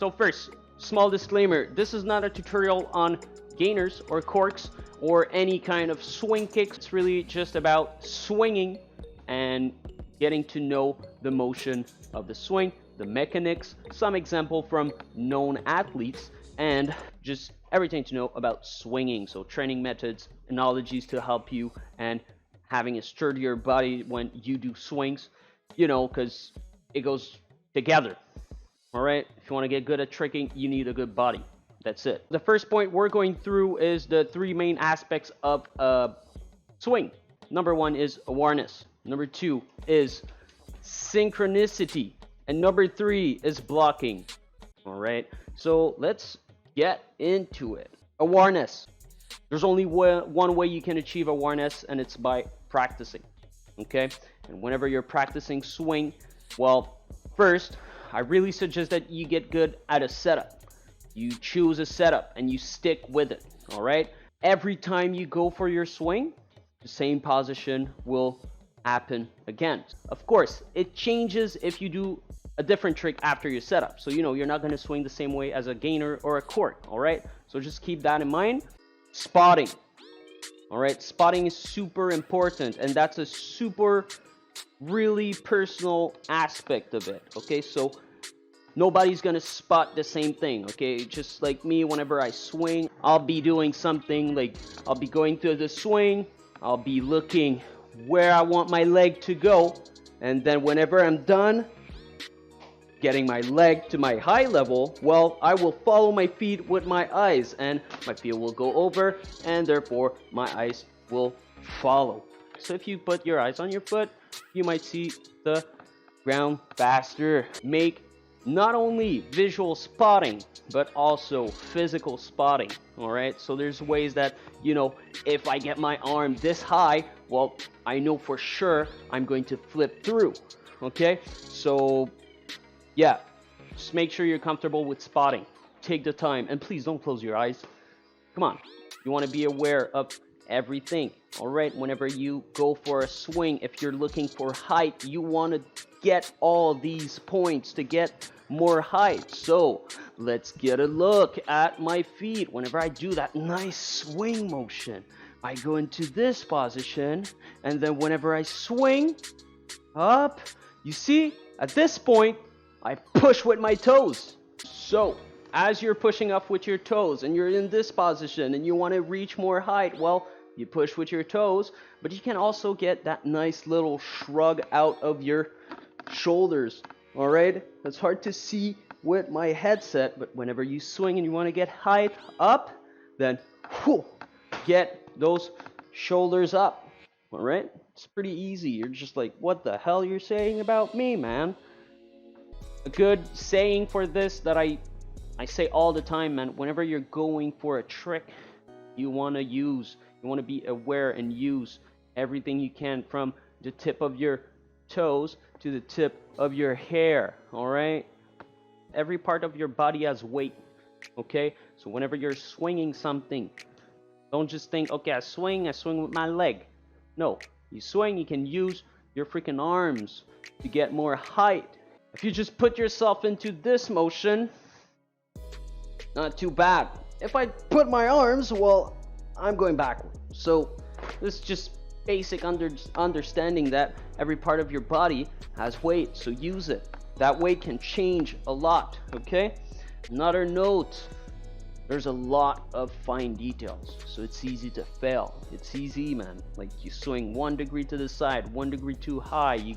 So first, small disclaimer, this is not a tutorial on gainers or corks or any kind of swing kicks. It's really just about swinging and getting to know the motion of the swing, the mechanics, some example from known athletes, and just everything to know about swinging. So training methods, analogies to help you, and having a sturdier body when you do swings, you know, because it goes together. All right, if you want to get good at tricking, you need a good body. That's it. The first point we're going through is the three main aspects of a swing. Number one is awareness. Number two is synchronicity. And number three is blocking. All right, so let's get into it. Awareness. There's only one way you can achieve awareness, and it's by practicing. Okay, and whenever you're practicing swing, well, first, I really suggest that you get good at a setup. You choose a setup and you stick with it. All right, every time you go for your swing, the same position will happen again. Of course, it changes if you do a different trick after your setup. So, you know, you're not going to swing the same way as a gainer or a cork. All right, so just keep that in mind. Spotting. All right, spotting is super important, and that's a super really personal aspect of it. Okay, so nobody's gonna spot the same thing. Okay, just like me, whenever I swing, I'll be doing something like I'll be going through the swing, I'll be looking where I want my leg to go, and then whenever I'm done getting my leg to my high level, well, I will follow my feet with my eyes, and my feet will go over, and therefore my eyes will follow. So if you put your eyes on your foot, you might see the ground faster. Make not only visual spotting, but also physical spotting. All right, so there's ways that, you know, if I get my arm this high, well, I know for sure I'm going to flip through. Okay, so yeah, just make sure you're comfortable with spotting. Take the time, and please don't close your eyes. Come on, you want to be aware of everything. All right, whenever you go for a swing, if you're looking for height, you want to get all these points to get more height. So let's get a look at my feet. Whenever I do that nice swing motion, I go into this position, and then whenever I swing up, you see, at this point, I push with my toes. So as you're pushing up with your toes and you're in this position and you want to reach more height, well, you push with your toes, but you can also get that nice little shrug out of your shoulders. All right, that's hard to see with my headset, but whenever you swing and you want to get height up, then whew, get those shoulders up. All right, it's pretty easy. You're just like, what the hell you're saying about me, man? A good saying for this that I say all the time, man, whenever you're going for a trick, you want to be aware and use everything you can, from the tip of your toes to the tip of your hair. All right, every part of your body has weight. Okay, so whenever you're swinging something, don't just think, okay, I swing with my leg. No, you swing, you can use your freaking arms to get more height. If you just put yourself into this motion, not too bad. If I put my arms, well, I'm going backward. So this is just basic understanding that every part of your body has weight, so use it. That weight can change a lot. Okay, another note, there's a lot of fine details, so it's easy to fail. It's easy, man. Like, you swing 1 degree to the side, 1 degree too high, you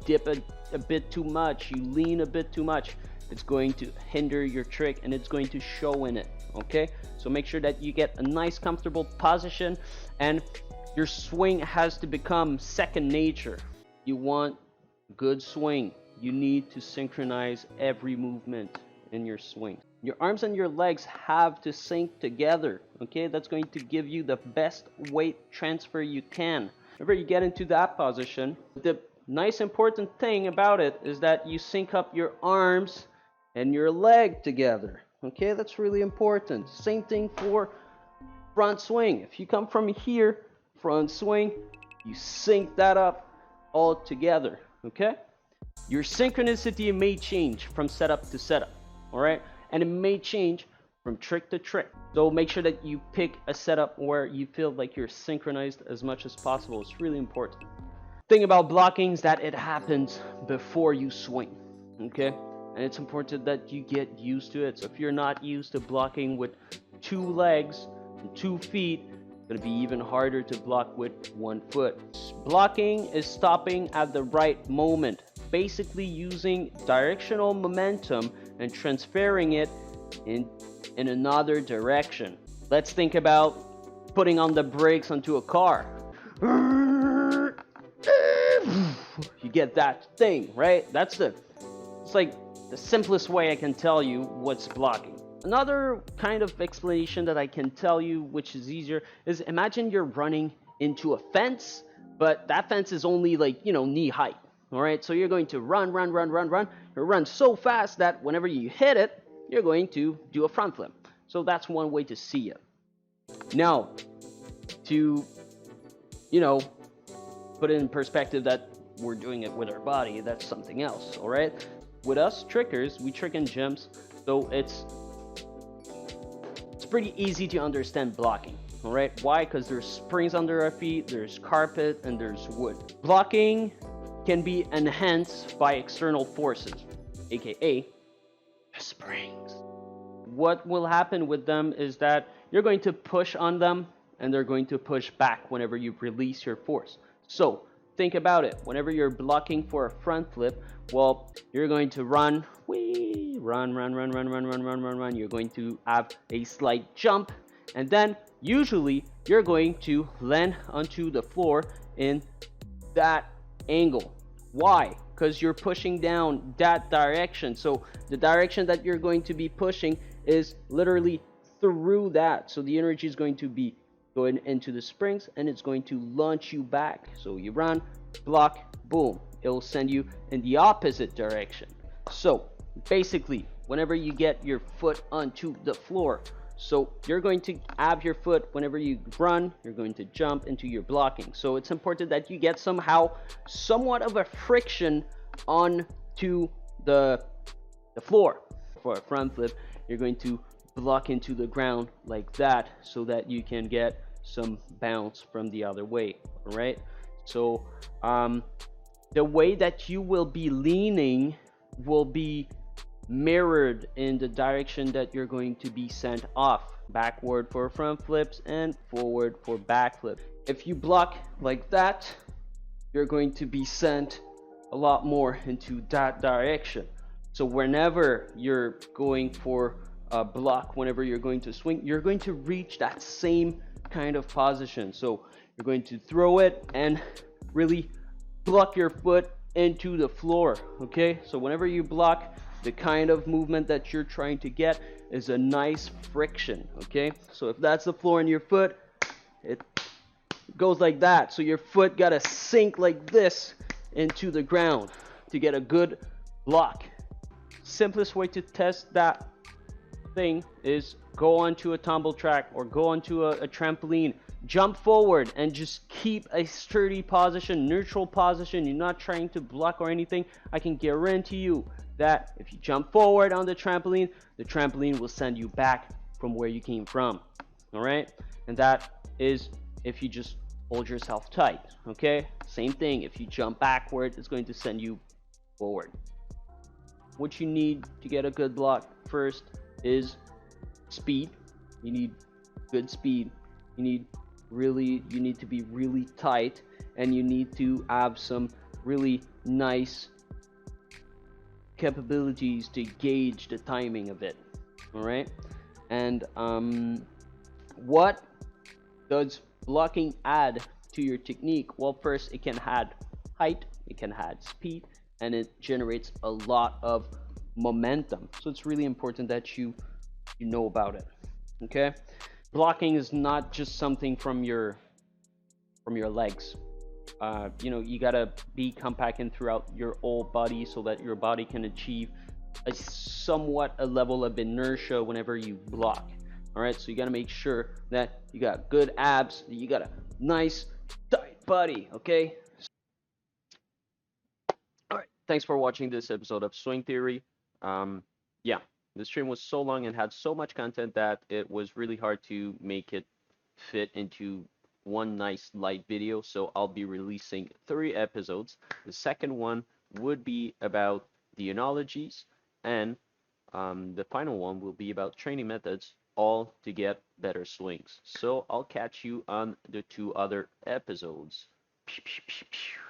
dip a bit too much, you lean a bit too much, it's going to hinder your trick and it's going to show in it. Okay, so make sure that you get a nice comfortable position, and your swing has to become second nature. You want good swing, you need to synchronize every movement in your swing. Your arms and your legs have to sync together. Okay, that's going to give you the best weight transfer you can. Whenever you get into that position, the nice important thing about it is that you sync up your arms and your leg together. Okay, that's really important. Same thing for front swing. If you come from here, front swing, you sync that up all together. Okay, your synchronicity may change from setup to setup. all right? And it may change from trick to trick. So make sure that you pick a setup where you feel like you're synchronized as much as possible. It's really important. Thing about blocking is that it happens before you swing, okay? And it's important that you get used to it. So if you're not used to blocking with 2 legs and 2 feet, it's gonna be even harder to block with 1 foot. Blocking is stopping at the right moment, basically using directional momentum and transferring it in another direction. Let's think about putting on the brakes onto a car. You get that thing, right? It's like the simplest way I can tell you what's blocking. Another kind of explanation that I can tell you, which is easier, is imagine you're running into a fence, but that fence is only like, knee height. All right, so you're going to run. You run so fast that whenever you hit it, you're going to do a front flip. So that's one way to see it. Now, to, put it in perspective that we're doing it with our body, that's something else, all right? With us trickers, we trick in gyms, so it's pretty easy to understand blocking, all right? Why? Because there's springs under our feet, there's carpet, and there's wood. Blocking can be enhanced by external forces, aka springs. What will happen with them is that you're going to push on them and they're going to push back whenever you release your force. So think about it. Whenever you're blocking for a front flip, well, you're going to run. Run. You're going to have a slight jump, and then usually you're going to land onto the floor in that angle. Why? Because you're pushing down that direction. So the direction that you're going to be pushing is literally through that. So the energy is going to be going into the springs and it's going to launch you back. So you run, block, boom. It will send you in the opposite direction. So basically, whenever you get your foot onto the floor, so you're going to have your foot whenever you run, you're going to jump into your blocking. So it's important that you get somewhat of a friction onto the floor. For a front flip, you're going to block into the ground like that so that you can get some bounce from the other way, all right? So the way that you will be leaning will be mirrored in the direction that you're going to be sent off. Backward for front flips and forward for back flip. If you block like that, you're going to be sent a lot more into that direction. So whenever you're going for a block, whenever you're going to swing, you're going to reach that same kind of position. So you're going to throw it and really block your foot into the floor, okay? So whenever you block, the kind of movement that you're trying to get is a nice friction, okay? So if that's the floor in your foot, it goes like that. So your foot gotta sink like this into the ground to get a good block. Simplest way to test that thing is go onto a tumble track or go onto a trampoline, jump forward and just keep a sturdy position, neutral position. You're not trying to block or anything. I can guarantee you that if you jump forward on the trampoline will send you back from where you came from, all right? And that is if you just hold yourself tight, okay? Same thing, if you jump backward, it's going to send you forward. What you need to get a good block first is speed. You need good speed. You need to be really tight, and you need to have some really nice capabilities to gauge the timing of it, all right? And what does blocking add to your technique? Well, first, it can add height, it can add speed, and it generates a lot of momentum. So it's really important that you know about it, okay? Blocking is not just something from your legs. You gotta be compacting throughout your whole body so that your body can achieve a level of inertia whenever you block. All right, so you gotta make sure that you got good abs, that you got a nice tight body, okay? All right, thanks for watching this episode of Swing Theory. Yeah, The stream was so long and had so much content that it was really hard to make it fit into one nice light video. So I'll be releasing 3 episodes. The second one would be about the analogies, and the final one will be about training methods, all to get better swings. So I'll catch you on the 2 other episodes. Pew, pew, pew, pew.